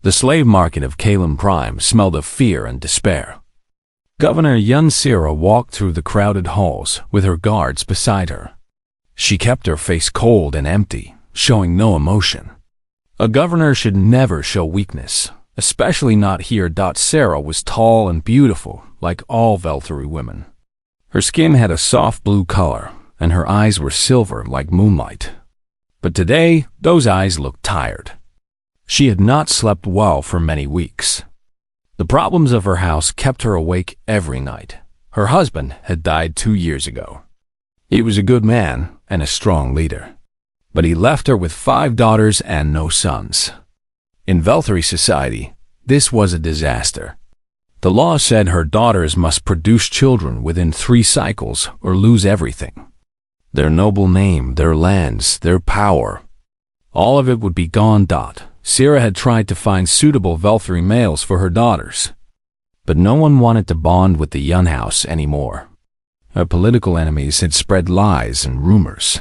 The slave market of Kalem Prime smelled of fear and despair. Governor Yun Sira walked through the crowded halls with her guards beside her. She kept her face cold and empty, showing no emotion. A governor should never show weakness, especially not here. Sarah was tall and beautiful, like all Velthari women. Her skin had a soft blue color, and her eyes were silver like moonlight. But today, those eyes looked tired. She had not slept well for many weeks. The problems of her house kept her awake every night. Her husband had died 2 years ago. He was a good man and a strong leader, but he left her with 5 daughters and no sons. In Velthari society, this was a disaster. The law said her daughters must produce children within 3 cycles or lose everything. Their noble name, their lands, their power. All of it would be gone. Sira had tried to find suitable Velthari males for her daughters, but no one wanted to bond with the Yun house anymore. Her political enemies had spread lies and rumors.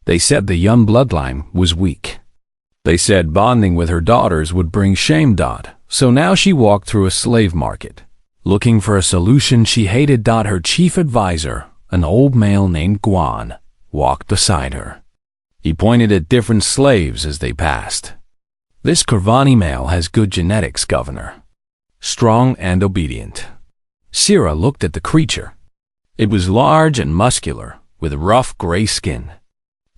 They said the Yun bloodline was weak. They said bonding with her daughters would bring shame. So now she walked through a slave market, looking for a solution she hated. Her chief advisor, an old male named Guan, walked beside her. He pointed at different slaves as they passed. This Kurvani male has good genetics, Governor. Strong and obedient. Sira looked at the creature. It was large and muscular, with rough gray skin.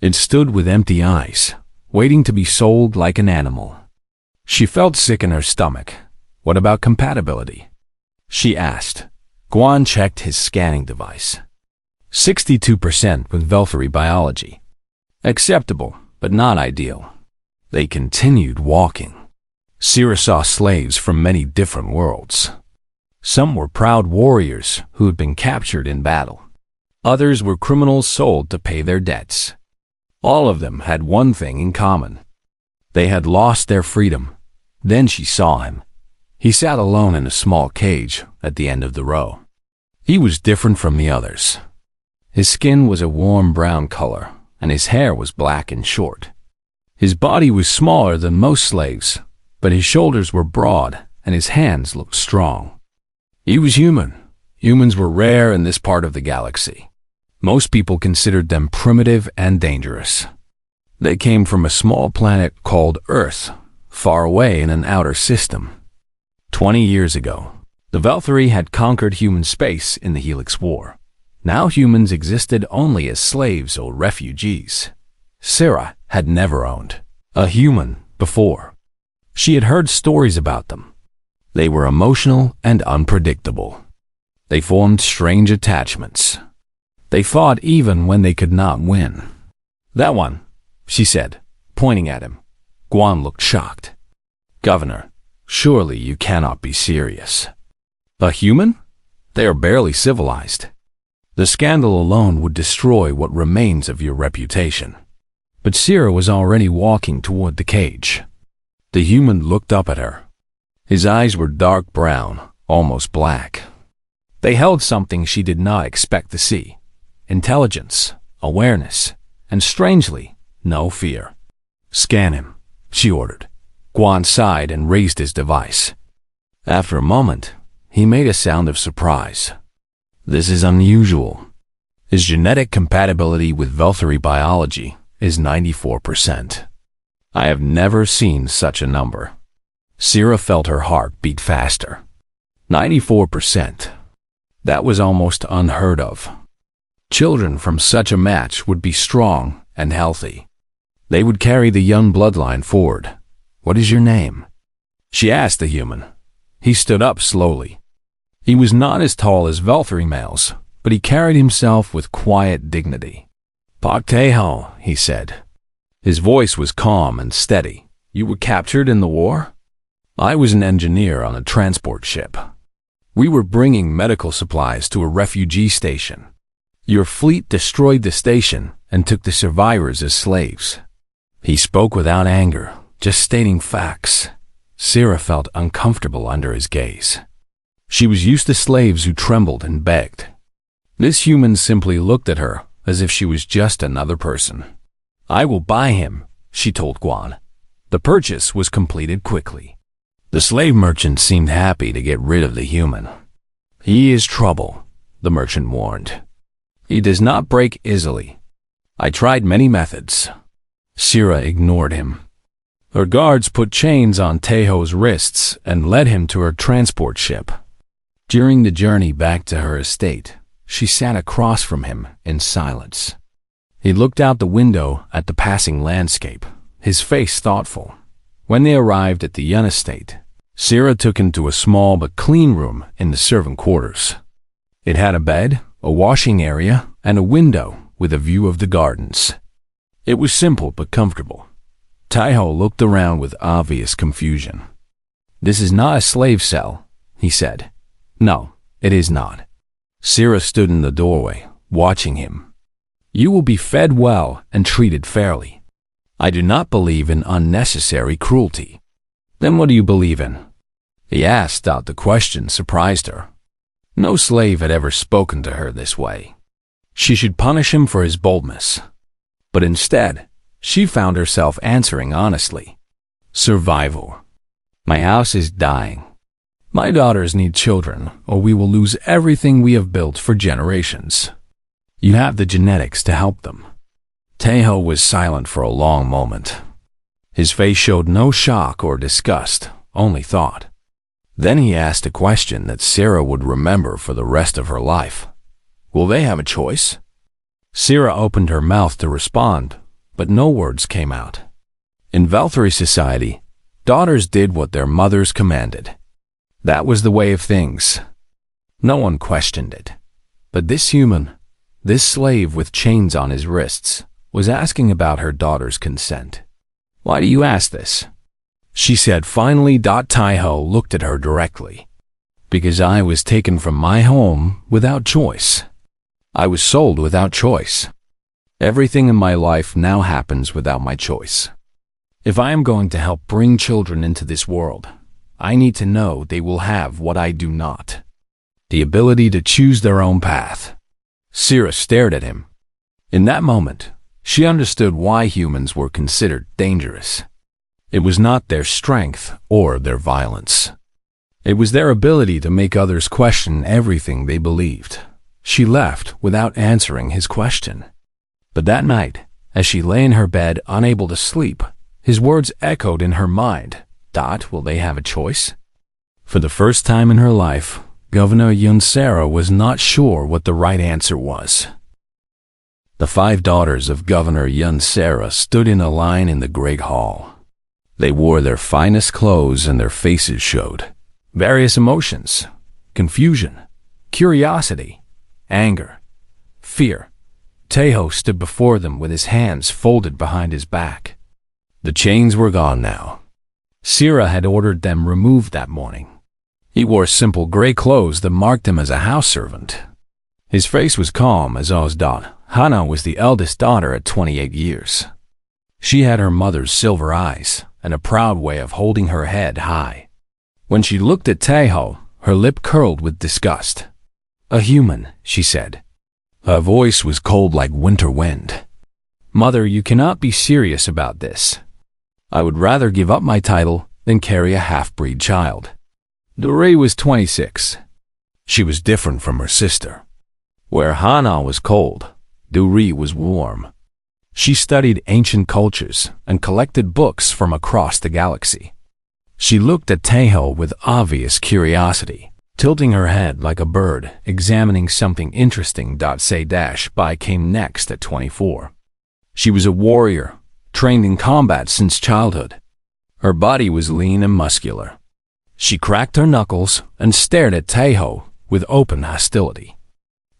It stood with empty eyes, waiting to be sold like an animal. She felt sick in her stomach. What about compatibility? She asked. Guan checked his scanning device. 62% with Velthari biology. Acceptable, but not ideal. They continued walking. Sira saw slaves from many different worlds. Some were proud warriors who had been captured in battle. Others were criminals sold to pay their debts. All of them had one thing in common. They had lost their freedom. Then she saw him. He sat alone in a small cage at the end of the row. He was different from the others. His skin was a warm brown color, and his hair was black and short. His body was smaller than most slaves, but his shoulders were broad and his hands looked strong. He was human. Humans were rare in this part of the galaxy. Most people considered them primitive and dangerous. They came from a small planet called Earth, far away in an outer system. 20 years ago, the Velthari had conquered human space in the Helix War. Now humans existed only as slaves or refugees. Sira had never owned a human before. She had heard stories about them. They were emotional and unpredictable. They formed strange attachments. They fought even when they could not win. That one, she said, pointing at him. Guan looked shocked. Governor, surely you cannot be serious. A human? They are barely civilized. The scandal alone would destroy what remains of your reputation. But Sira was already walking toward the cage. The human looked up at her. His eyes were dark brown, almost black. They held something she did not expect to see. Intelligence, awareness, and strangely, no fear. Scan him, she ordered. Guan sighed and raised his device. After a moment, he made a sound of surprise. This is unusual. His genetic compatibility with Velthari biology is 94%. I have never seen such a number. Sira felt her heart beat faster. 94%. That was almost unheard of. Children from such a match would be strong and healthy. They would carry the young bloodline forward. What is your name? She asked the human. He stood up slowly. He was not as tall as Velthari males, but he carried himself with quiet dignity. Pakteho, he said. His voice was calm and steady. You were captured in the war? I was an engineer on a transport ship. We were bringing medical supplies to a refugee station. Your fleet destroyed the station and took the survivors as slaves. He spoke without anger, just stating facts. Sira felt uncomfortable under his gaze. She was used to slaves who trembled and begged. This human simply looked at her as if she was just another person. I will buy him, she told Guan. The purchase was completed quickly. The slave merchant seemed happy to get rid of the human. "He is trouble," the merchant warned. "He does not break easily. I tried many methods." Sira ignored him. Her guards put chains on Teho's wrists and led him to her transport ship. During the journey back to her estate, she sat across from him in silence. He looked out the window at the passing landscape, his face thoughtful. When they arrived at the Yun estate, Sira took him to a small but clean room in the servant quarters. It had a bed, a washing area, and a window with a view of the gardens. It was simple but comfortable. Taiho looked around with obvious confusion. "This is not a slave cell," he said. "No, it is not." Sira stood in the doorway, watching him. "You will be fed well and treated fairly. I do not believe in unnecessary cruelty." "Then what do you believe in?" he asked. The question surprised her. No slave had ever spoken to her this way. She should punish him for his boldness. But instead, she found herself answering honestly. "Survival. My house is dying. My daughters need children, or we will lose everything we have built for generations. You have the genetics to help them." Teho was silent for a long moment. His face showed no shock or disgust, only thought. Then he asked a question that Sira would remember for the rest of her life. "Will they have a choice?" Sira opened her mouth to respond, but no words came out. In Valkyrie society, daughters did what their mothers commanded. That was the way of things. No one questioned it. But this human, this slave with chains on his wrists, was asking about her daughter's consent. "Why do you ask this?" she said finally. Taiho looked at her directly. "Because I was taken from my home without choice. I was sold without choice. Everything in my life now happens without my choice. If I am going to help bring children into this world, I need to know they will have what I do not. The ability to choose their own path." Sira stared at him. In that moment, she understood why humans were considered dangerous. It was not their strength or their violence. It was their ability to make others question everything they believed. She left without answering his question. But that night, as she lay in her bed unable to sleep, his words echoed in her mind. "Will they have a choice?" For the first time in her life, Governor Yunsera was not sure what the right answer was. The 5 daughters of Governor Yunsera stood in a line in the great hall. They wore their finest clothes and their faces showed various emotions: confusion, curiosity, anger, fear. Teho stood before them with his hands folded behind his back. The chains were gone now. Sira had ordered them removed that morning. He wore simple gray clothes that marked him as a house servant. His face was calm as Oz. Hana was the eldest daughter at 28 years. She had her mother's silver eyes and a proud way of holding her head high. When she looked at Teho, her lip curled with disgust. "A human," she said. Her voice was cold like winter wind. "Mother, you cannot be serious about this. I would rather give up my title than carry a half-breed child." Doree was 26. She was different from her sister. Where Hana was cold, Doree was warm. She studied ancient cultures and collected books from across the galaxy. She looked at Teho with obvious curiosity, tilting her head like a bird, examining something interesting. Bai came next at 24. She was a warrior, trained in combat since childhood. Her body was lean and muscular. She cracked her knuckles and stared at Teho with open hostility.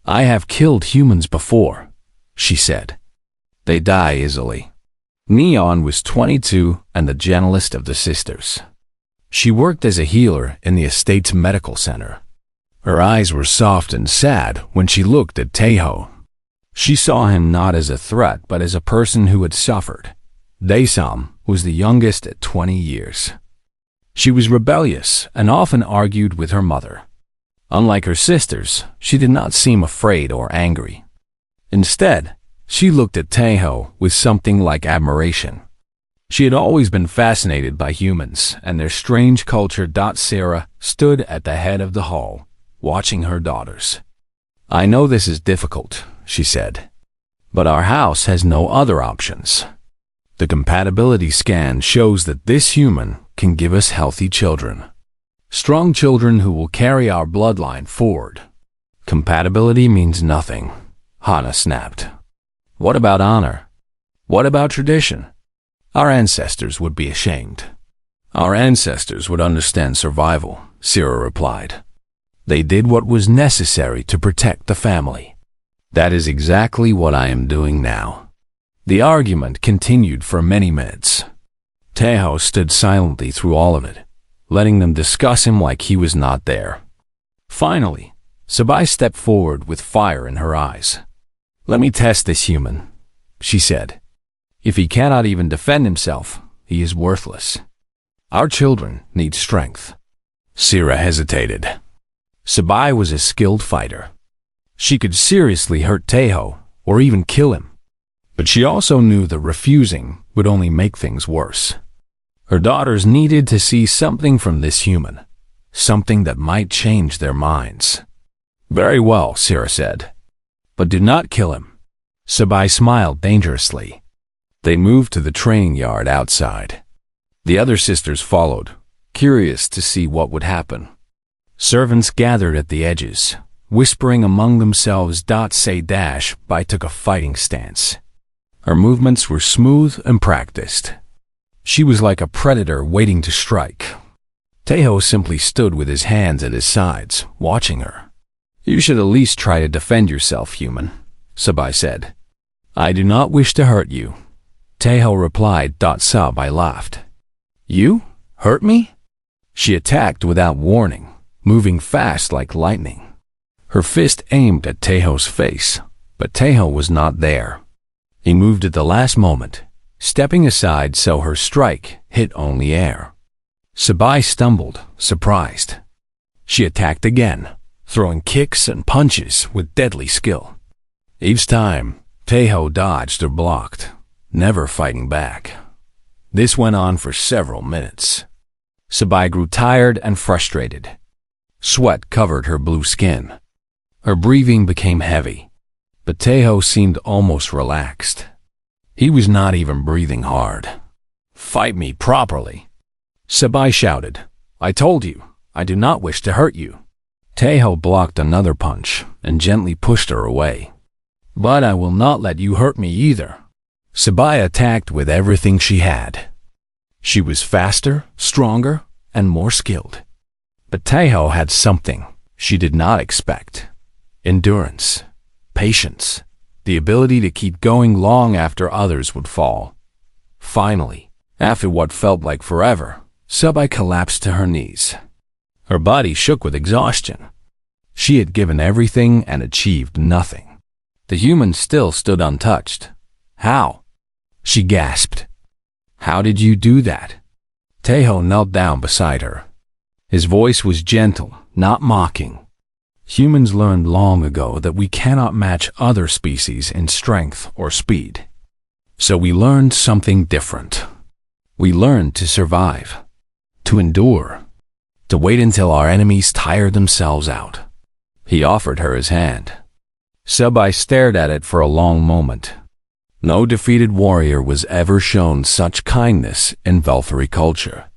"I have killed humans before," she said. "They die easily." Neon was 22 and the gentlest of the sisters. She worked as a healer in the estate's medical center. Her eyes were soft and sad when she looked at Teho. She saw him not as a threat but as a person who had suffered. Daesam was the youngest at 20 years. She was rebellious and often argued with her mother. Unlike her sisters, she did not seem afraid or angry. Instead, she looked at Teho with something like admiration. She had always been fascinated by humans and their strange culture. Sarah stood at the head of the hall, watching her daughters. "I know this is difficult," she said, "but our house has no other options. The compatibility scan shows that this human can give us healthy children. Strong children who will carry our bloodline forward. Compatibility means nothing," Hannah snapped. "What about honor? What about tradition? Our ancestors would be ashamed." "Our ancestors would understand survival," Sarah replied. "They did what was necessary to protect the family. That is exactly what I am doing now." The argument continued for many minutes. Tejo stood silently through all of it, letting them discuss him like he was not there. Finally, Sabai stepped forward with fire in her eyes. "Let me test this human," she said. "If he cannot even defend himself, he is worthless. Our children need strength." Sarah hesitated. Sabai was a skilled fighter. She could seriously hurt Tejo or even kill him. But she also knew that refusing would only make things worse. Her daughters needed to see something from this human, something that might change their minds. "Very well," Sarah said. "But do not kill him." Sabai smiled dangerously. They moved to the training yard outside. The other sisters followed, curious to see what would happen. Servants gathered at the edges, whispering among themselves. Bai took a fighting stance. Her movements were smooth and practiced. She was like a predator waiting to strike. Tejo simply stood with his hands at his sides, watching her. "You should at least try to defend yourself, human," Sabai said. "I do not wish to hurt you," Tejo replied. Sabai laughed. "You? Hurt me?" She attacked without warning, moving fast like lightning. Her fist aimed at Tejo's face, but Tejo was not there. He moved at the last moment, stepping aside so her strike hit only air. Sabai stumbled, surprised. She attacked again, throwing kicks and punches with deadly skill. Each time, Tejo dodged or blocked, never fighting back. This went on for several minutes. Sabai grew tired and frustrated. Sweat covered her blue skin. Her breathing became heavy, but Tejo seemed almost relaxed. He was not even breathing hard. "Fight me properly," Sabai shouted. "I told you, I do not wish to hurt you." Tejo blocked another punch and gently pushed her away. "But I will not let you hurt me either." Sabai attacked with everything she had. She was faster, stronger, and more skilled. But Tejo had something she did not expect: endurance, patience, the ability to keep going long after others would fall. Finally, after what felt like forever, Sabai collapsed to her knees. Her body shook with exhaustion. She had given everything and achieved nothing. The human still stood untouched. "How?" she gasped. "How did you do that?" Tejo knelt down beside her. His voice was gentle, not mocking. "Humans learned long ago that we cannot match other species in strength or speed. So we learned something different. We learned to survive, to endure, to wait until our enemies tired themselves out." He offered her his hand. Sabai stared at it for a long moment. No defeated warrior was ever shown such kindness in Velfari culture.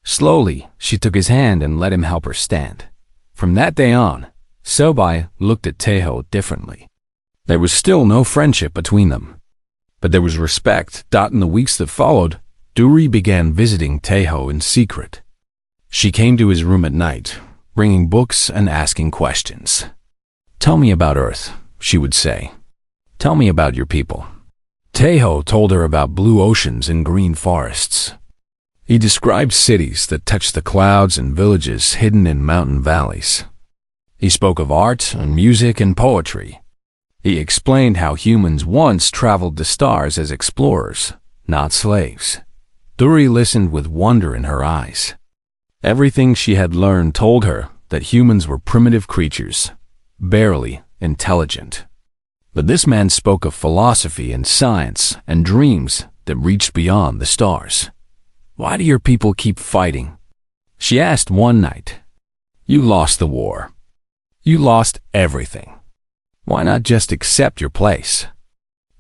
Slowly, she took his hand and let him help her stand. From that day on, Sabai looked at Tejo differently. There was still no friendship between them, but there was respect. In the weeks that followed, Duri began visiting Tejo in secret. She came to his room at night, bringing books and asking questions. "Tell me about Earth," she would say. "Tell me about your people." Tejo told her about blue oceans and green forests. He described cities that touched the clouds and villages hidden in mountain valleys. He spoke of art and music and poetry. He explained how humans once traveled the stars as explorers, not slaves. Duri listened with wonder in her eyes. Everything she had learned told her that humans were primitive creatures, barely intelligent. But this man spoke of philosophy and science and dreams that reached beyond the stars. "Why do your people keep fighting?" she asked one night. "You lost the war. You lost everything. Why not just accept your place?"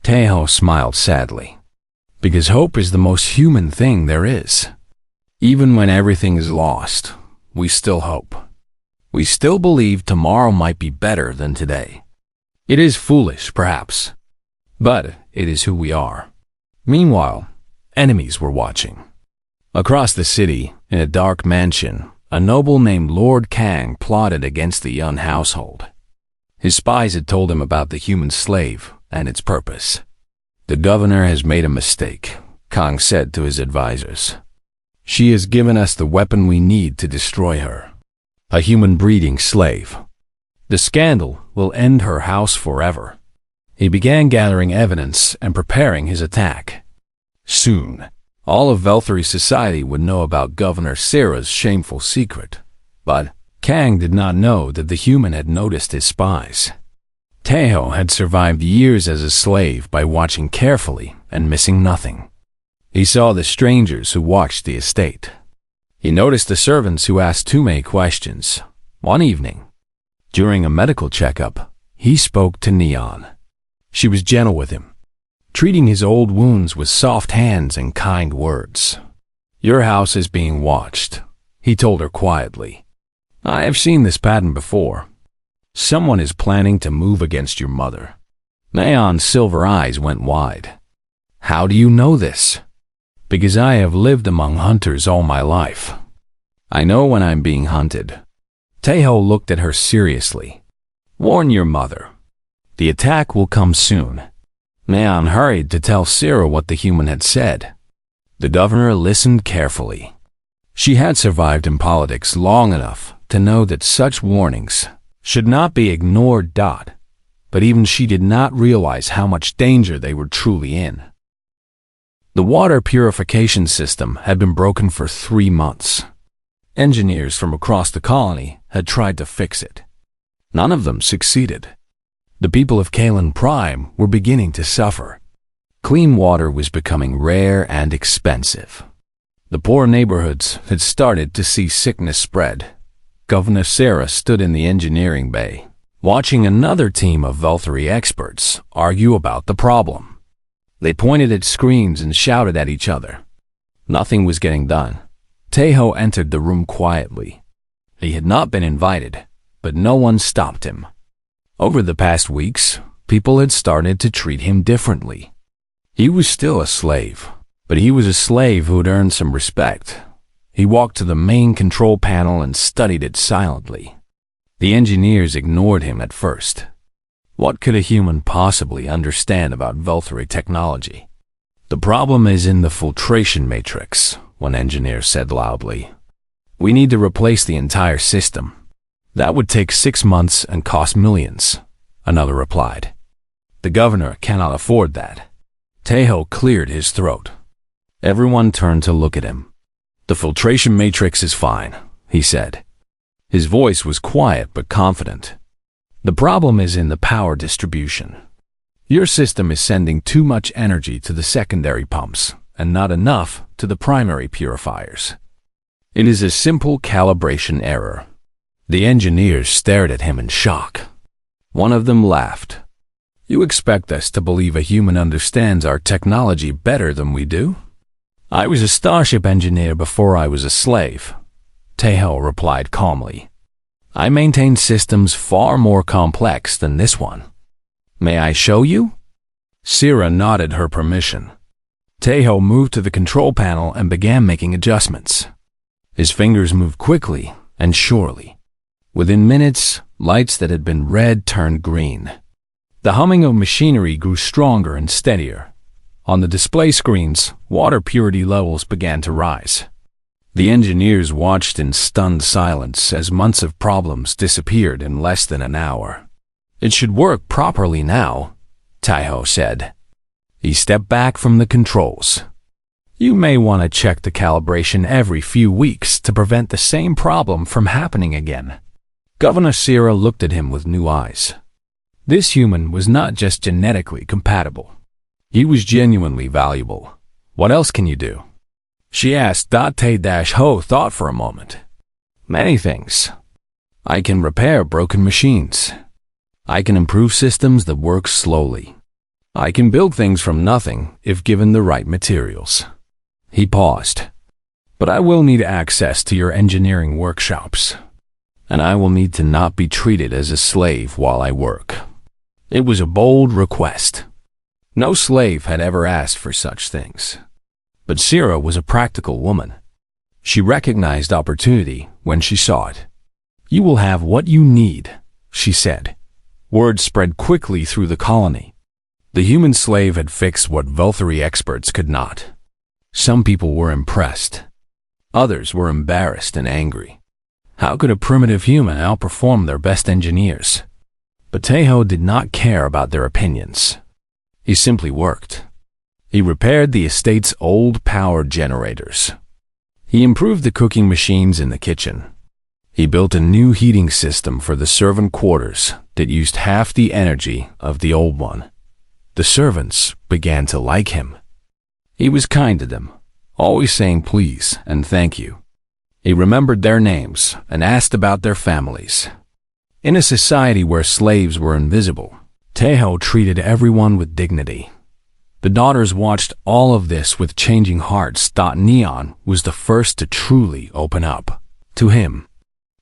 Taeho smiled sadly. "Because hope is the most human thing there is. Even when everything is lost, we still hope. We still believe tomorrow might be better than today. It is foolish, perhaps, but it is who we are." Meanwhile, enemies were watching. Across the city, in a dark mansion, a noble named Lord Kang plotted against the Yun household. His spies had told him about the human slave and its purpose. "The governor has made a mistake," Kang said to his advisors. "She has given us the weapon we need to destroy her. A human breeding slave. The scandal will end her house forever." He began gathering evidence and preparing his attack. Soon, all of Velthari society would know about Governor Sera's shameful secret, but Kang did not know that the human had noticed his spies. Taeho had survived years as a slave by watching carefully and missing nothing. He saw the strangers who watched the estate. He noticed the servants who asked too many questions. One evening, during a medical checkup, he spoke to Neon. She was gentle with him, treating his old wounds with soft hands and kind words. "Your house is being watched," he told her quietly. "I have seen this pattern before. Someone is planning to move against your mother." Neon's silver eyes went wide. "How do you know this?" "Because I have lived among hunters all my life. I know when I'm being hunted." Taeho looked at her seriously. "Warn your mother. The attack will come soon." Neon hurried to tell Sera what the human had said. The governor listened carefully. She had survived in politics long enough to know that such warnings should not be ignored. But even she did not realize how much danger they were truly in. The water purification system had been broken for 3 months. Engineers from across the colony had tried to fix it. None of them succeeded. The people of Kalen Prime were beginning to suffer. Clean water was becoming rare and expensive. The poor neighborhoods had started to see sickness spread. Governor Sera stood in the engineering bay, watching another team of Velthari experts argue about the problem. They pointed at screens and shouted at each other. Nothing was getting done. Taeho entered the room quietly. He had not been invited, but no one stopped him. Over the past weeks, people had started to treat him differently. He was still a slave, but he was a slave who had earned some respect. He walked to the main control panel and studied it silently. The engineers ignored him at first. What could a human possibly understand about Velthari technology? "The problem is in the filtration matrix," one engineer said loudly. "We need to replace the entire system. That would take 6 months and cost millions," another replied. "The governor cannot afford that." Taeho cleared his throat. Everyone turned to look at him. "The filtration matrix is fine," he said. His voice was quiet but confident. "The problem is in the power distribution. Your system is sending too much energy to the secondary pumps and not enough to the primary purifiers. It is a simple calibration error." The engineers stared at him in shock. One of them laughed. "You expect us to believe a human understands our technology better than we do?" "I was a starship engineer before I was a slave," Taeho replied calmly. "I maintain systems far more complex than this one. May I show you?" Sera nodded her permission. Taeho moved to the control panel and began making adjustments. His fingers moved quickly and surely. Within minutes, lights that had been red turned green. The humming of machinery grew stronger and steadier. On the display screens, water purity levels began to rise. The engineers watched in stunned silence as months of problems disappeared in less than an hour. "It should work properly now," Taeho said. He stepped back from the controls. "You may want to check the calibration every few weeks to prevent the same problem from happening again." Governor Sera looked at him with new eyes. This human was not just genetically compatible. He was genuinely valuable. What else can you do? She asked. Te-Ho thought for a moment. Many things. I can repair broken machines. I can improve systems that work slowly. I can build things from nothing if given the right materials. He paused. But I will need access to your engineering workshops. And I will need to not be treated as a slave while I work. It was a bold request. No slave had ever asked for such things. But Sira was a practical woman. She recognized opportunity when she saw it. You will have what you need, she said. Word spread quickly through the colony. The human slave had fixed what Velthari experts could not. Some people were impressed. Others were embarrassed and angry. How could a primitive human outperform their best engineers? But Te-Ho did not care about their opinions. He simply worked. He repaired the estate's old power generators. He improved the cooking machines in the kitchen. He built a new heating system for the servant quarters that used half the energy of the old one. The servants began to like him. He was kind to them, always saying please and thank you. He remembered their names and asked about their families. In a society where slaves were invisible, Te-Ho treated everyone with dignity. The daughters watched all of this with changing hearts. Neon was the first to truly open up to him.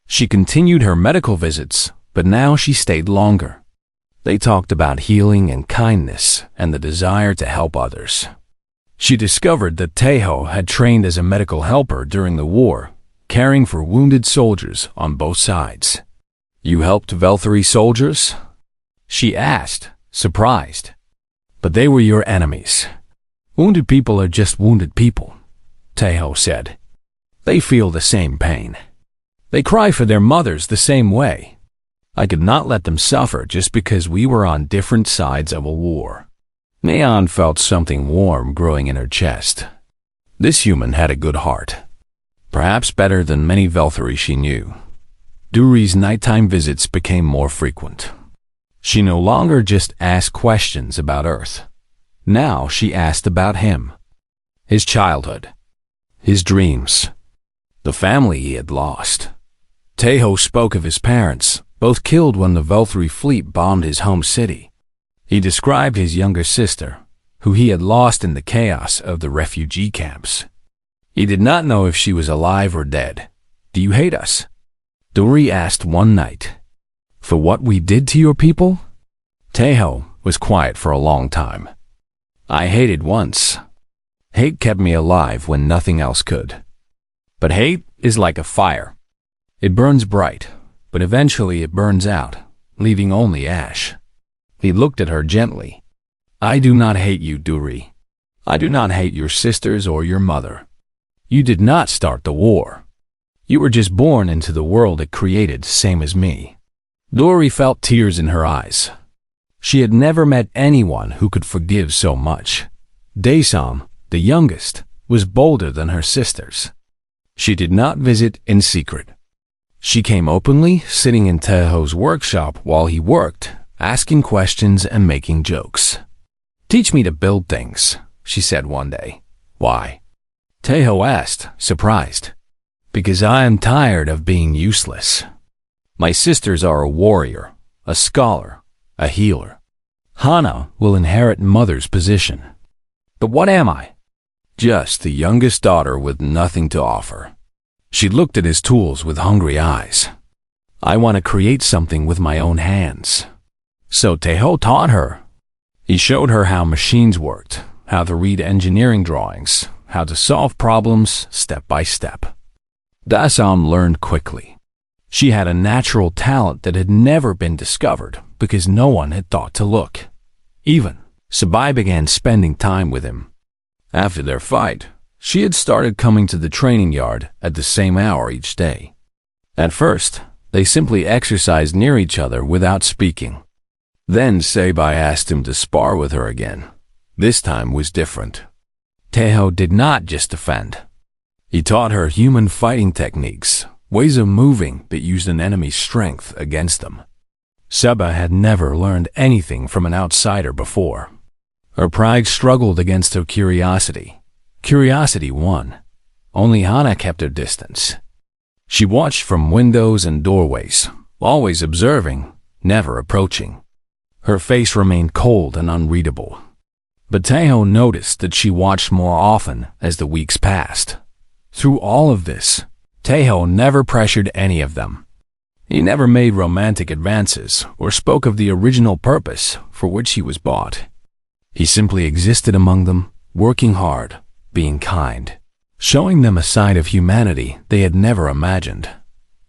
She continued her medical visits, but now she stayed longer. They talked about healing and kindness and the desire to help others. She discovered that Te-Ho had trained as a medical helper during the war, caring for wounded soldiers on both sides. You helped Velthari soldiers? She asked, surprised. But they were your enemies. Wounded people are just wounded people, Te-Ho said. They feel the same pain. They cry for their mothers the same way. I could not let them suffer just because we were on different sides of a war. Neon felt something warm growing in her chest. This human had a good heart. Perhaps better than many Velthari she knew. Duri's nighttime visits became more frequent. She no longer just asked questions about Earth. Now she asked about him, his childhood, his dreams, the family he had lost. Te-Ho spoke of his parents, both killed when the Velthari fleet bombed his home city. He described his younger sister, who he had lost in the chaos of the refugee camps. He did not know if she was alive or dead. Do you hate us? Duri asked one night. For what we did to your people? Te-Ho was quiet for a long time. I hated once. Hate kept me alive when nothing else could. But hate is like a fire. It burns bright, but eventually it burns out, leaving only ash. He looked at her gently. I do not hate you, Duri. I do not hate your sisters or your mother. You did not start the war. You were just born into the world it created, same as me. Duri felt tears in her eyes. She had never met anyone who could forgive so much. Daesam, the youngest, was bolder than her sisters. She did not visit in secret. She came openly, sitting in Te-Ho's workshop while he worked, asking questions and making jokes. Teach me to build things, she said one day. Why? Te-Ho asked, surprised. Because I am tired of being useless. My sisters are a warrior, a scholar, a healer. Hana will inherit mother's position. But what am I? Just the youngest daughter with nothing to offer. She looked at his tools with hungry eyes. I want to create something with my own hands. So Te-Ho taught her. He showed her how machines worked, how to read engineering drawings, how to solve problems step by step. Daesam learned quickly. She had a natural talent that had never been discovered because no one had thought to look. Even Sabai began spending time with him. After their fight, she had started coming to the training yard at the same hour each day. At first, they simply exercised near each other without speaking. Then Sabai asked him to spar with her again. This time was different. Te-Ho did not just defend. He taught her human fighting techniques, ways of moving that used an enemy's strength against them. Seba had never learned anything from an outsider before. Her pride struggled against her curiosity. Curiosity won. Only Hana kept her distance. She watched from windows and doorways, always observing, never approaching. Her face remained cold and unreadable. But Taeho noticed that she watched more often as the weeks passed. Through all of this, Taeho never pressured any of them. He never made romantic advances or spoke of the original purpose for which he was bought. He simply existed among them, working hard, being kind, showing them a side of humanity they had never imagined.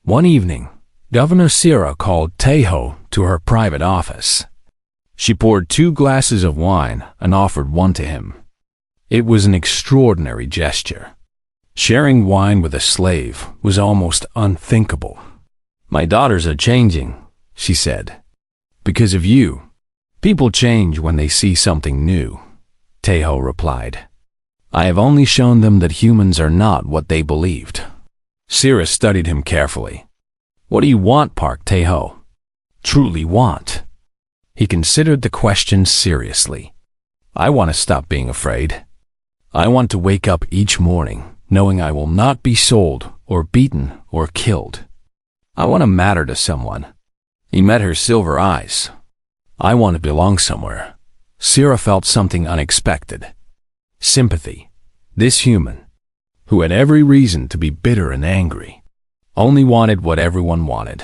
One evening, Governor Sira called Taeho to her private office. She poured 2 glasses of wine and offered one to him. It was an extraordinary gesture. Sharing wine with a slave was almost unthinkable. "My daughters are changing," she said. "Because of you. People change when they see something new," Taeho replied. "I have only shown them that humans are not what they believed." Sira studied him carefully. "What do you want, Park Taeho? Truly want?" He considered the question seriously. "I want to stop being afraid. I want to wake up each morning knowing I will not be sold or beaten or killed. I want to matter to someone." He met her silver eyes. "I want to belong somewhere." Sira felt something unexpected. Sympathy. This human, who had every reason to be bitter and angry, only wanted what everyone wanted: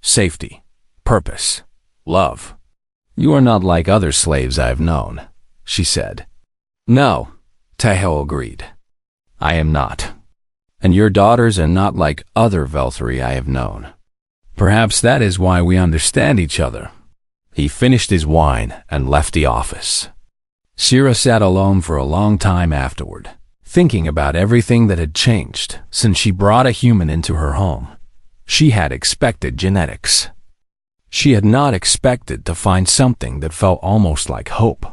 safety, purpose, love. "You are not like other slaves I have known," she said. "No," Taeho agreed. "I am not. And your daughters are not like other Velthari I have known. Perhaps that is why we understand each other." He finished his wine and left the office. Sira sat alone for a long time afterward, thinking about everything that had changed since she brought a human into her home. She had expected genetics. She had not expected to find something that felt almost like hope.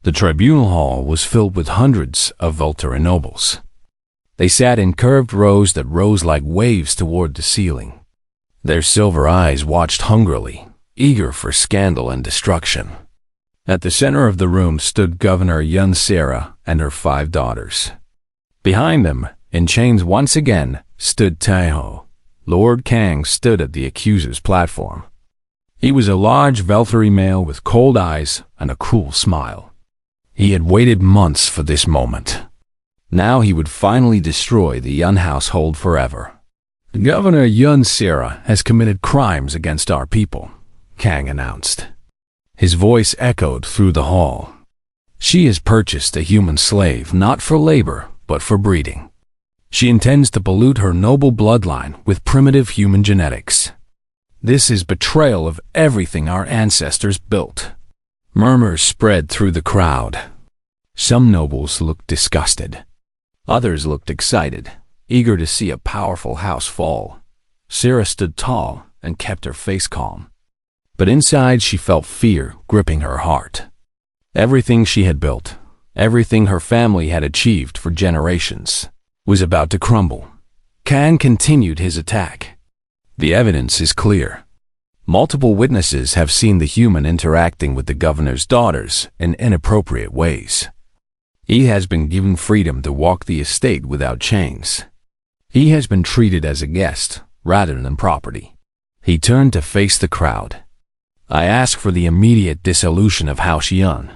The tribunal hall was filled with hundreds of Velthari nobles. They sat in curved rows that rose like waves toward the ceiling. Their silver eyes watched hungrily, eager for scandal and destruction. At the center of the room stood Governor Yun Sera and her 5 daughters. Behind them, in chains once again, stood Taeho. Lord Kang stood at the accuser's platform. He was a large Velthari male with cold eyes and a cruel smile. He had waited months for this moment. Now he would finally destroy the Yun household forever. "Governor Yun Sera has committed crimes against our people," Kang announced. His voice echoed through the hall. "She has purchased a human slave not for labor, but for breeding. She intends to pollute her noble bloodline with primitive human genetics. This is betrayal of everything our ancestors built." Murmurs spread through the crowd. Some nobles looked disgusted. Others looked excited, eager to see a powerful house fall. Sira stood tall and kept her face calm. But inside she felt fear gripping her heart. Everything she had built, everything her family had achieved for generations, was about to crumble. Kang continued his attack. "The evidence is clear. Multiple witnesses have seen the human interacting with the governor's daughters in inappropriate ways. He has been given freedom to walk the estate without chains. He has been treated as a guest rather than property." He turned to face the crowd. "I ask for the immediate dissolution of House Yun.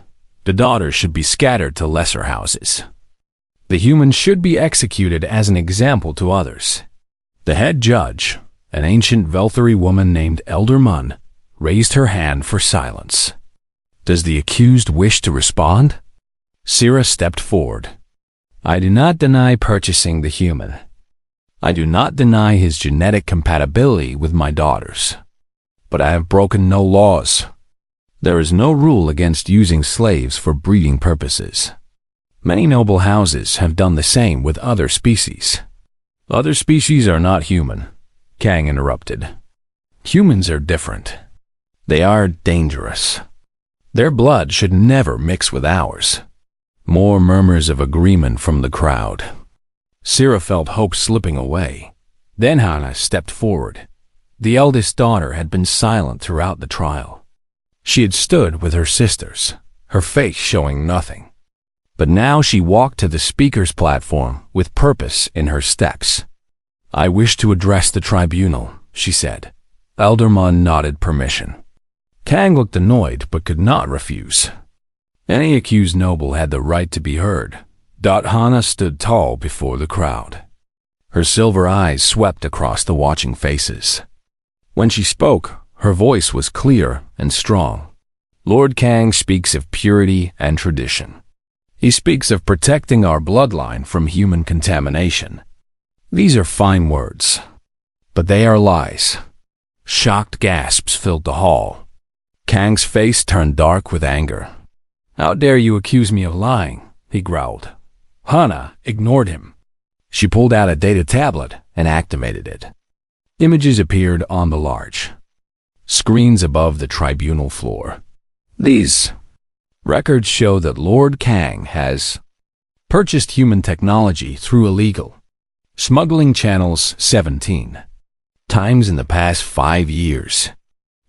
The daughters should be scattered to lesser houses. The human should be executed as an example to others." The head judge, an ancient Velthari woman named Elder Mun, raised her hand for silence. "Does the accused wish to respond?" Sira stepped forward. "I do not deny purchasing the human. I do not deny his genetic compatibility with my daughters. But I have broken no laws. There is no rule against using slaves for breeding purposes. Many noble houses have done the same with other species." "Other species are not human," Kang interrupted. "Humans are different. They are dangerous. Their blood should never mix with ours." More murmurs of agreement from the crowd. Sira felt hope slipping away. Then Hana stepped forward. The eldest daughter had been silent throughout the trial. She had stood with her sisters, her face showing nothing. But now she walked to the speaker's platform with purpose in her steps. "I wish to address the tribunal," she said. Elderman nodded permission. Kang looked annoyed but could not refuse. Any accused noble had the right to be heard. Hana stood tall before the crowd. Her silver eyes swept across the watching faces. When she spoke, her voice was clear and strong. "Lord Kang speaks of purity and tradition. He speaks of protecting our bloodline from human contamination. These are fine words, but they are lies." Shocked gasps filled the hall. Kang's face turned dark with anger. "How dare you accuse me of lying?" he growled. Hana ignored him. She pulled out a data tablet and activated it. Images appeared on the large screens above the tribunal floor. These records show that Lord Kang has purchased human technology through illegal smuggling channels 17 times in the past 5 years.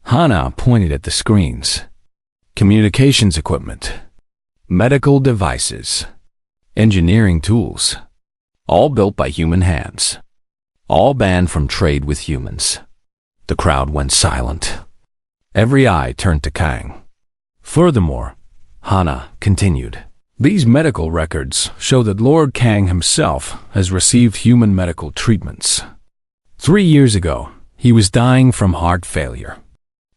Hana pointed at the screens. Communications equipment, medical devices, engineering tools, all built by human hands, all banned from trade with humans. The crowd went silent. Every eye turned to Kang. Furthermore, Hana continued, "These medical records show that Lord Kang himself has received human medical treatments. 3 years ago, he was dying from heart failure.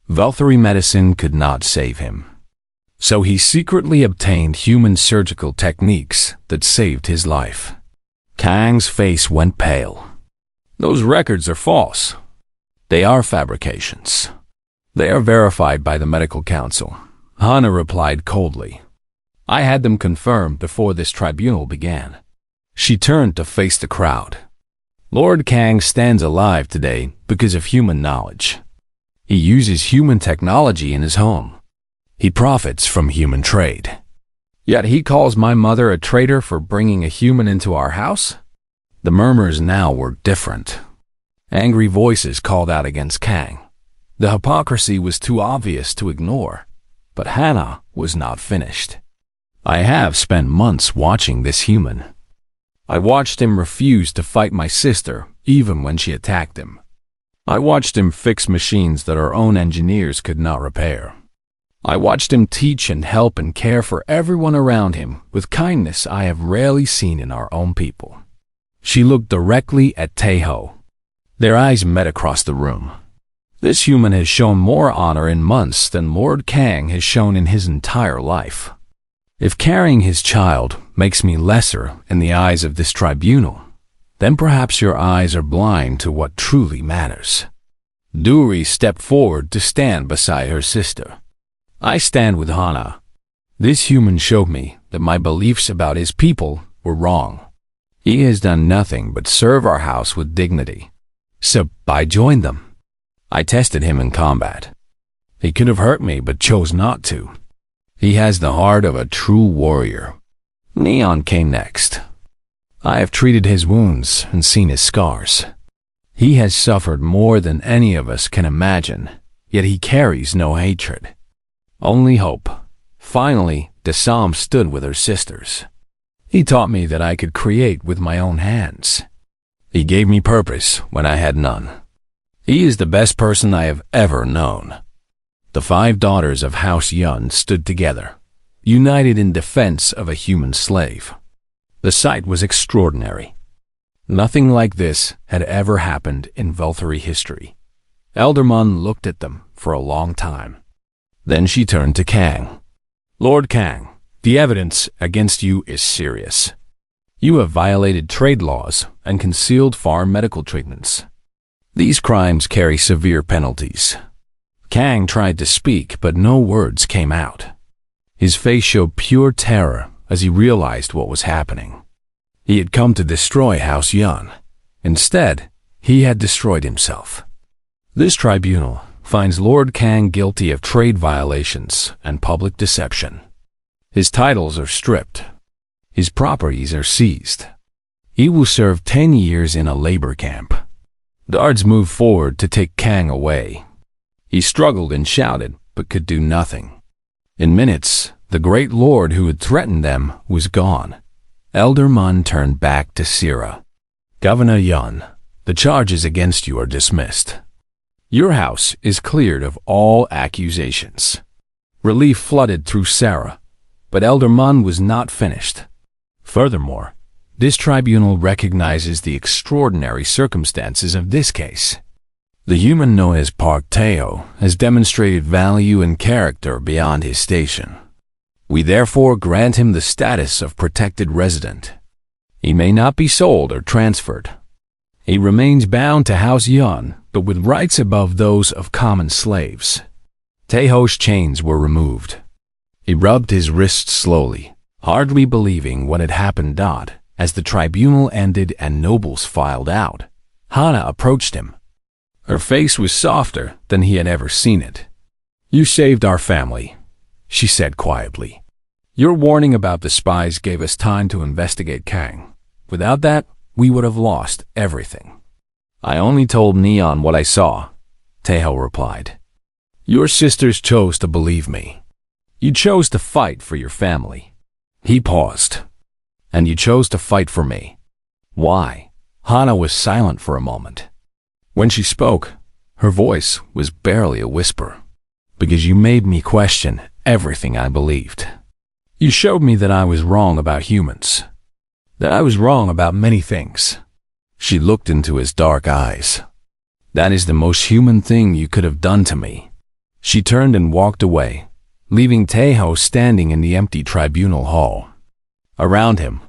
Valkyrie medicine could not save him. So he secretly obtained human surgical techniques that saved his life." Kang's face went pale. "Those records are false. They are fabrications. They are verified by the medical council," Hana replied coldly. "I had them confirmed before this tribunal began." She turned to face the crowd. "Lord Kang stands alive today because of human knowledge. He uses human technology in his home. He profits from human trade. Yet he calls my mother a traitor for bringing a human into our house?" The murmurs now were different. Angry voices called out against Kang. The hypocrisy was too obvious to ignore, but Hana was not finished. "I have spent months watching this human. I watched him refuse to fight my sister even when she attacked him. I watched him fix machines that our own engineers could not repair. I watched him teach and help and care for everyone around him with kindness I have rarely seen in our own people." She looked directly at Taeho. Their eyes met across the room. "This human has shown more honor in months than Lord Kang has shown in his entire life. If carrying his child makes me lesser in the eyes of this tribunal, then perhaps your eyes are blind to what truly matters." Duri stepped forward to stand beside her sister. "I stand with Hana. This human showed me that my beliefs about his people were wrong. He has done nothing but serve our house with dignity. So I joined them. I tested him in combat. He could have hurt me but chose not to. He has the heart of a true warrior." Neon came next. "I have treated his wounds and seen his scars. He has suffered more than any of us can imagine, yet he carries no hatred. Only hope." Finally, Desam stood with her sisters. "He taught me that I could create with my own hands. He gave me purpose when I had none. He is the best person I have ever known." The 5 daughters of House Yun stood together, united in defense of a human slave. The sight was extraordinary. Nothing like this had ever happened in Valkyrie history. Elderman looked at them for a long time. Then she turned to Kang. "Lord Kang, the evidence against you is serious. You have violated trade laws and concealed foreign medical treatments. These crimes carry severe penalties." Kang tried to speak, but no words came out. His face showed pure terror as he realized what was happening. He had come to destroy House Yun. Instead, he had destroyed himself. This tribunal finds Lord Kang guilty of trade violations and public deception. His titles are stripped. His properties are seized. He will serve 10 years in a labor camp. Guards moved forward to take Kang away. He struggled and shouted, but could do nothing. In minutes, The great lord who had threatened them was gone. Elder Mun turned back to Sira. "Governor Yun, the charges against you are dismissed. Your house is cleared of all accusations." Relief flooded through Sarah, but Elder Mun was not finished. Furthermore, this tribunal recognizes the extraordinary circumstances of this case. The human known as Park Teo has demonstrated value and character beyond his station. We therefore grant him the status of protected resident. He may not be sold or transferred. He remains bound to House Yun, but with rights above those of common slaves. Teho's chains were removed. He rubbed his wrists slowly, hardly believing what had happened. As the tribunal ended and nobles filed out, Hana approached him. Her face was softer than he had ever seen it. "You saved our family," she said quietly. "Your warning about the spies gave us time to investigate Kang. Without that, we would have lost everything." "I only told Neon what I saw," Teho replied. "Your sisters chose to believe me. You chose to fight for your family." He paused. "And you chose to fight for me. Why?" Hana was silent for a moment. When she spoke, her voice was barely a whisper. "Because you made me question everything I believed. You showed me that I was wrong about humans, that I was wrong about many things." She looked into his dark eyes. "That is the most human thing you could have done to me." She turned and walked away, leaving Teho standing in the empty tribunal hall. Around him,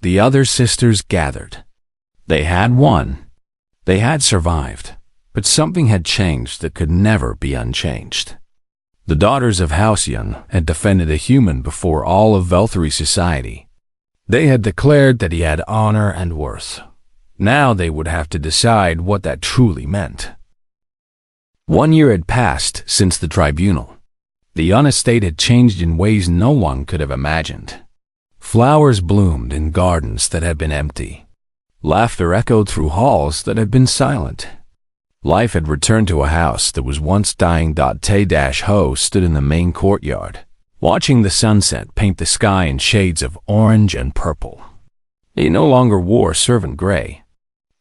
the other sisters gathered. They had won. They had survived, but something had changed that could never be unchanged. The daughters of Halcyon had defended a human before all of Velthary society. They had declared that he had honor and worth. Now they would have to decide what that truly meant. 1 year had passed since the tribunal. The Yun estate had changed in ways no one could have imagined. Flowers bloomed in gardens that had been empty. Laughter echoed through halls that had been silent. Life had returned to a house that was once dying. Te-Ho stood in the main courtyard, watching the sunset paint the sky in shades of orange and purple. He no longer wore servant gray.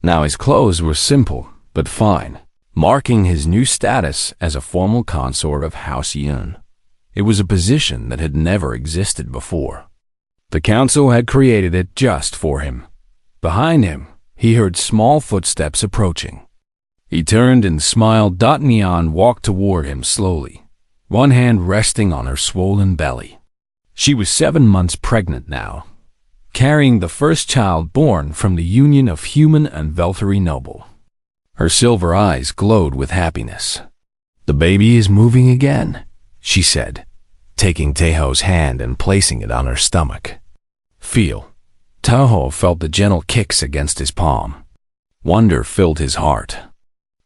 Now his clothes were simple but fine, marking his new status as a formal consort of House Yun. It was a position that had never existed before. The council had created it just for him. Behind him, he heard small footsteps approaching. He turned and smiled. Neon walked toward him slowly, one hand resting on her swollen belly. She was 7 months pregnant now, carrying the first child born from the union of human and Velthary noble. Her silver eyes glowed with happiness. "The baby is moving again," she said, taking Teho's hand and placing it on her stomach. "Feel." Teho felt the gentle kicks against his palm. Wonder filled his heart.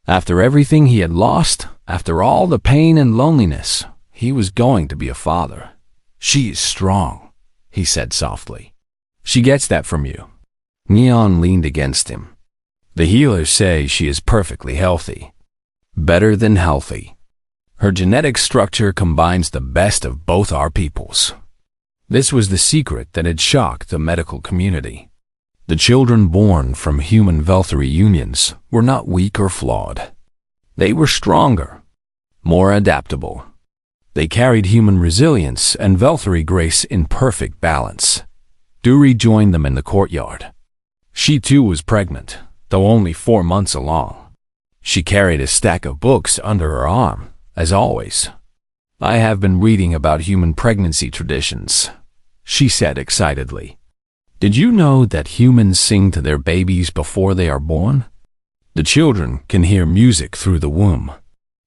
After everything he had lost, after all the pain and loneliness, he was going to be a father. "She is strong," he said softly. "She gets that from you." Neon leaned against him. "The healers say she is perfectly healthy. Better than healthy. Her genetic structure combines the best of both our peoples." This was the secret that had shocked the medical community. The children born from human Velthary unions were not weak or flawed. They were stronger, more adaptable. They carried human resilience and Velthary grace in perfect balance. Duri joined them in the courtyard. She too was pregnant, though only 4 months along. She carried a stack of books under her arm, as always. "I have been reading about human pregnancy traditions," she said excitedly. "Did you know that humans sing to their babies before they are born? The children can hear music through the womb."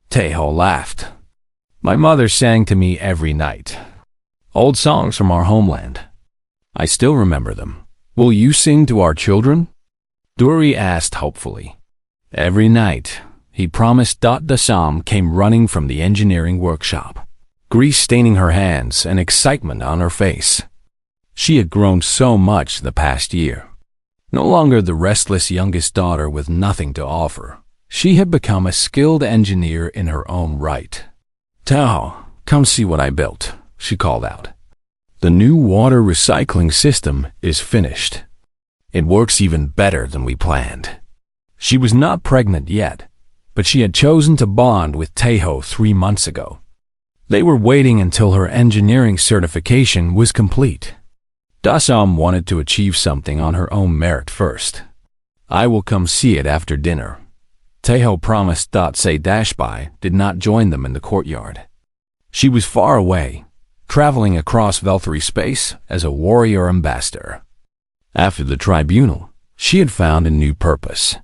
Teho laughed. "My mother sang to me every night. Old songs from our homeland. I still remember them. Will you sing to our children?" Duri asked hopefully. "Every night," he promised. Dasam came running from the engineering workshop, grease staining her hands and excitement on her face. She had grown so much the past year. No longer the restless youngest daughter with nothing to offer. She had become a skilled engineer in her own right. "Teho, come see what I built," she called out. The new water recycling system is finished. It works even better than we planned. She was not pregnant yet, but she had chosen to bond with Taeho 3 months ago. They were waiting until her engineering certification was complete. Dasam wanted to achieve something on her own merit first. I will come see it after dinner. Taeho promised. Say-by did not join them in the courtyard. She was far away, traveling across Velthury space as a warrior ambassador. After the tribunal, she had found a new purpose.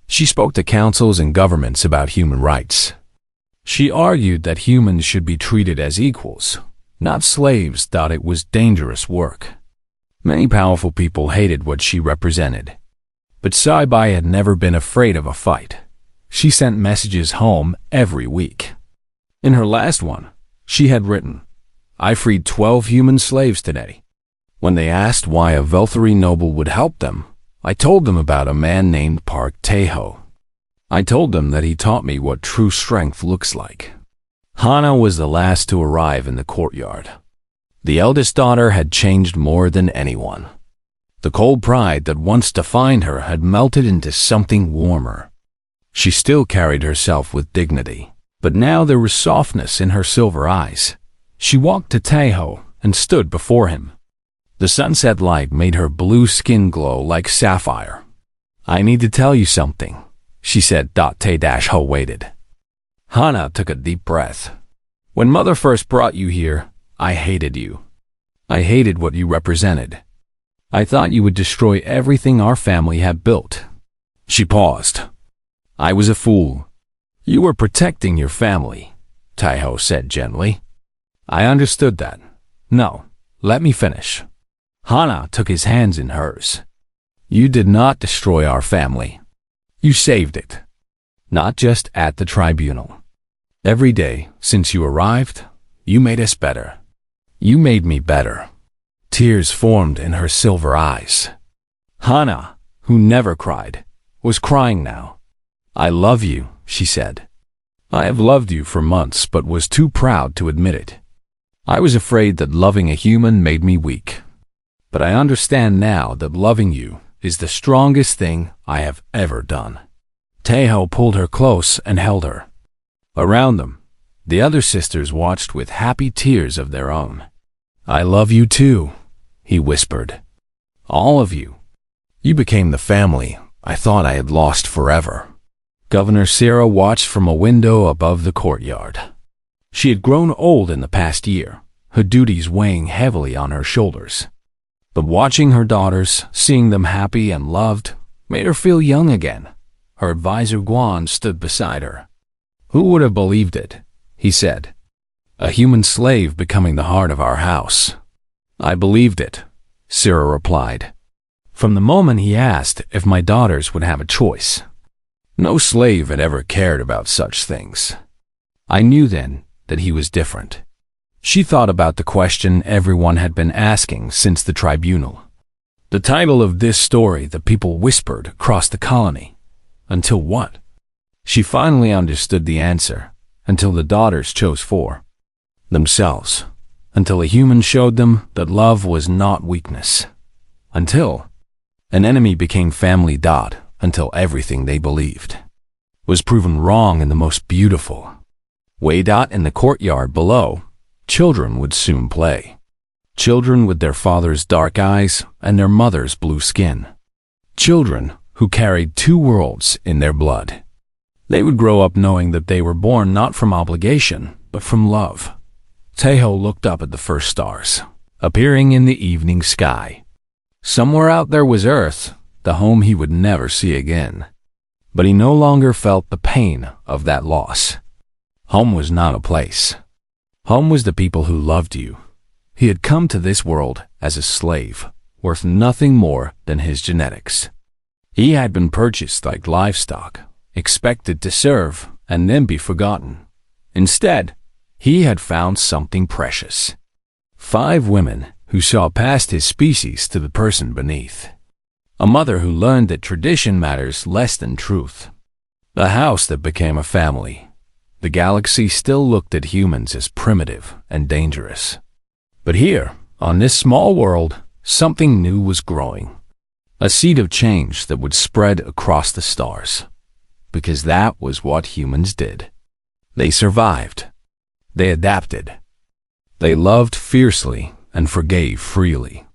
She spoke to councils and governments about human rights. She argued that humans should be treated as equals, not slaves. It was dangerous work. Many powerful people hated what she represented. But Sci-Fi had never been afraid of a fight. She sent messages home every week. In her last one, she had written, "I freed 12 human slaves today." When they asked why a Velthury noble would help them, I told them about a man named Park Taeho. I told them that he taught me what true strength looks like. Hana was the last to arrive in the courtyard. The eldest daughter had changed more than anyone. The cold pride that once defined her had melted into something warmer. She still carried herself with dignity, but now there was softness in her silver eyes. She walked to Taeho and stood before him. The sunset light made her blue skin glow like sapphire. "I need to tell you something," she said. Taeho waited. Hana took a deep breath. "When Mother first brought you here, I hated you. I hated what you represented. I thought you would destroy everything our family had built." She paused. "I was a fool. You were protecting your family," Taeho said gently. "I understood that. No, let me finish." Hana took his hands in hers. "You did not destroy our family. You saved it. Not just at the tribunal. Every day since you arrived, you made us better. You made me better." Tears formed in her silver eyes. Hana, who never cried, was crying now. "I love you," she said. "I have loved you for months but was too proud to admit it. I was afraid that loving a human made me weak. But I understand now that loving you is the strongest thing I have ever done." Taeho pulled her close and held her. Around them, the other sisters watched with happy tears of their own. "I love you too," he whispered. "All of you. You became the family I thought I had lost forever." Governor Sarah watched from a window above the courtyard. She had grown old in the past year, her duties weighing heavily on her shoulders. But watching her daughters, seeing them happy and loved, made her feel young again. Her advisor Guan stood beside her. "Who would have believed it?" he said. "A human slave becoming the heart of our house." "I believed it," Sarah replied. "From the moment he asked if my daughters would have a choice. No slave had ever cared about such things. I knew then that he was different." She thought about the question everyone had been asking since the tribunal. The title of this story the people whispered across the colony. Until what? She finally understood the answer. Until the daughters chose for themselves. Until a human showed them that love was not weakness. Until an enemy became family. Until everything they believed was proven wrong in the most beautiful way. In the courtyard below, children would soon play. Children with their father's dark eyes and their mother's blue skin. Children who carried two worlds in their blood. They would grow up knowing that they were born not from obligation, but from love. Taeho looked up at the first stars, appearing in the evening sky. Somewhere out there was Earth, the home he would never see again. But he no longer felt the pain of that loss. Home was not a place. Home was the people who loved you. He had come to this world as a slave, worth nothing more than his genetics. He had been purchased like livestock, expected to serve and then be forgotten. Instead, he had found something precious. 5 women who saw past his species to the person beneath. A mother who learned that tradition matters less than truth. A house that became a family. The galaxy still looked at humans as primitive and dangerous. But here, On this small world, something new was growing. A seed of change that would spread across the stars. Because that was what humans did. They survived. They adapted. They loved fiercely and forgave freely.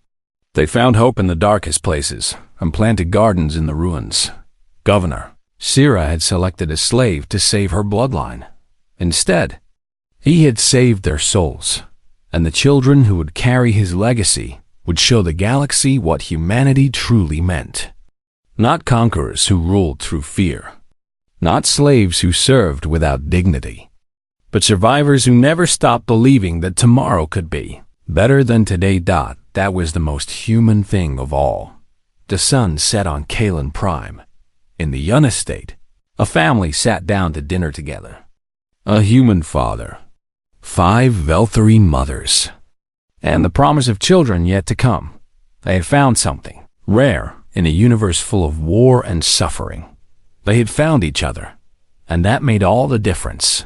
They found hope in the darkest places and planted gardens in the ruins. Governor Sira had selected a slave to save her bloodline. Instead, he had saved their souls, and the children who would carry his legacy would show the galaxy what humanity truly meant. Not conquerors who ruled through fear, not slaves who served without dignity, but survivors who never stopped believing that tomorrow could be better than today. That was the most human thing of all. The sun set on Kalen Prime. In the Yun estate, a family sat down to dinner together. A human father, 5 Veltharine mothers, and the promise of children yet to come. They had found something rare in a universe full of war and suffering. They had found each other, and that made all the difference.